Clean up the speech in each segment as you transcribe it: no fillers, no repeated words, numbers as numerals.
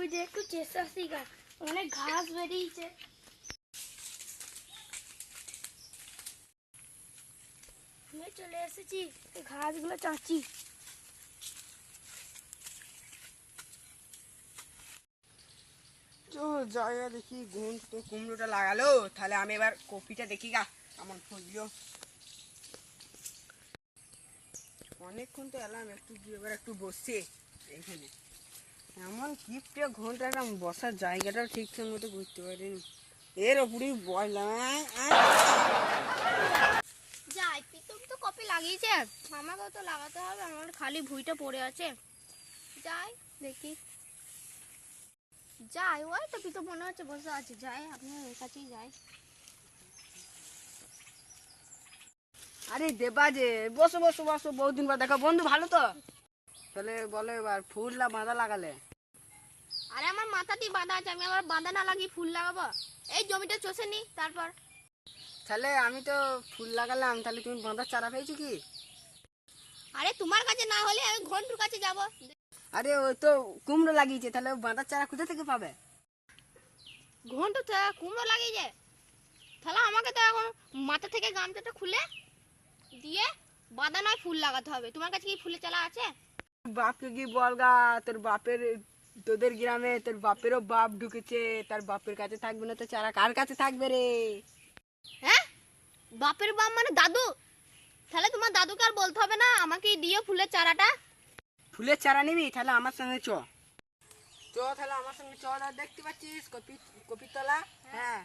ওই যে একটু চেষ্টাছি অনেক ঘাস বেরিয়েছে। আমি চলে এসেছি ঘাসগুলো চাচ্ছি। জায়গা দেখি গুণ তো কুমড়োটা লাগালো, তাহলে আমি এবার কপিটা দেখি গা আমার ফজলিও। অনেকক্ষণ তো এলাম, একটু এবার একটু বসছে এখানে। এমন কিপটে ঘন্টা বসার জায়গাটাও ঠিকঠাক মতো বুঝতে পারিনি। এর ওপরেই বললাম যাই, প্রীতম তো কপি লাগিয়েছে, আমাকেও তো লাগাতে হবে। আমার খালি ভুঁইটা পড়ে আছে। যাই দেখি, যাই। ওই তো প্রীতম মনে হচ্ছে বসে আছে। যাই, আপনার কাছেই যাই। আরে দেবা যে, বসো বসো বসো, বহুদিন পর দেখা। বন্ধু ভালো তো? তাহলে বলো এবার ফুল না বাঁধা লাগালে? আরে আমার মাথাতেই বাঁধা আছে, আমি আবার বাঁধা না লাগিয়ে ফুল লাগাবো? এই জমিটা চষে নি তারপর। তাহলে আমি তো ফুল লাগালাম, তাহলে তুমি বাঁধার চারা পেয়েছো কি? আরে তোমার কাছে না হলে আমি ঘন্টুর কাছে যাব। আরে ও তো কুমড়ো লাগিয়েছে, তাহলে ও বাঁধার চারা কোথা থেকে পাবে? ঘন্টু কুমড়ো লাগিয়েছে, তাহলে আমাকে তো এখন মাথা থেকে গামছাটা খুলে দিয়ে বাঁধা নয় ফুল লাগাতে হবে। তোমার কাছে কি ফুলের চারা আছে? বাপকে কি বলগা, তোর বাপের, তোদের গ্রামে তোর বাপেরও বাপ ঢুকেছে, তার বাপের কাছে থাকবে না তো চারা কার কাছে থাকবে রে? হ্যাঁ, বাপের বাপ মানে দাদু? তাহলে তোমার দাদুকে আর বলতে হবে না আমাকে দিও ফুলের চারাটা। ফুলের চারা নিবি? তাহলে আমার সঙ্গে চ চ তাহলে আমার সঙ্গে চ। দেখতে পাচ্ছিস কপির তলা? হ্যাঁ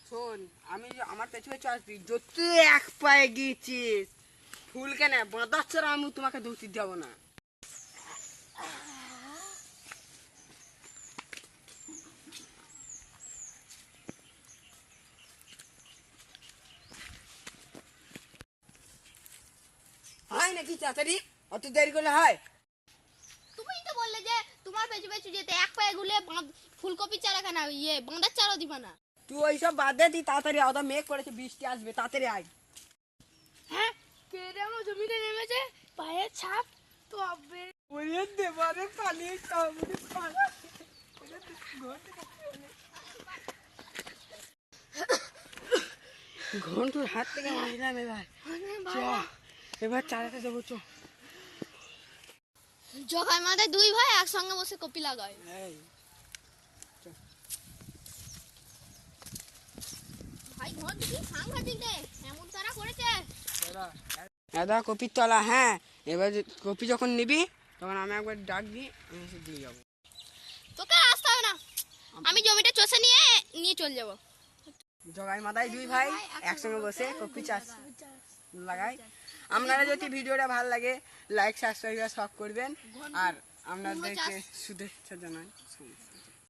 শোন, আমি আমার পেছনে পেছু আসবি। যত এক পায়ে গিয়েছিস ফুল কেন বাঁধার চারা আমি তোমাকে ধরতে যাবো না। হয় নাকি তাড়াতাড়ি? অত দেরি করলে হয়? তুমিই তো বললে যে তোমার পেছু পেছু যেতে, এক পায়ে গুলে ফুলকপির চারা কেনা বাঁধার চারাও দিবা না। তুই ওইসব বাদ দে, তুই তাড়াতাড়ি আয়। মেঘ করেছে, বৃষ্টি আসবে, তাড়াতাড়ি আয়। হ্যাঁ, কেড়ে আমার জমিতে নেমেছে, পায়ের ছাপ তো হবে। ওরে দেবারে পালিয়ে সামনে পালা। ঘন্টুর হাত থেকে মারলাম এবার। এবার চালাতে দেবো। জগায় মাথায় দুই ভাই একসঙ্গে বসে কপি লাগায়। ভাই ঘর দেখি সাংঘাতিক রে, এমন তারা করেছে। দাদা কপির তলা। হ্যাঁ, এবার কপি যখন নিবি তখন আমি একবার ডাক দিই, আমি এসে দিয়ে যাবো। তোকে আসতে হবে না, আমি জমিটা চষে নিয়ে নিয়ে চলে যাবো। জগাই মাথায় দুই ভাই একসঙ্গে বসে কপি চাষ লাগাই। আপনারা যদি ভিডিওটা ভালো লাগে লাইক সাবস্ক্রাইব সব করবেন, আর আপনাদেরকে শুভেচ্ছা জানাই।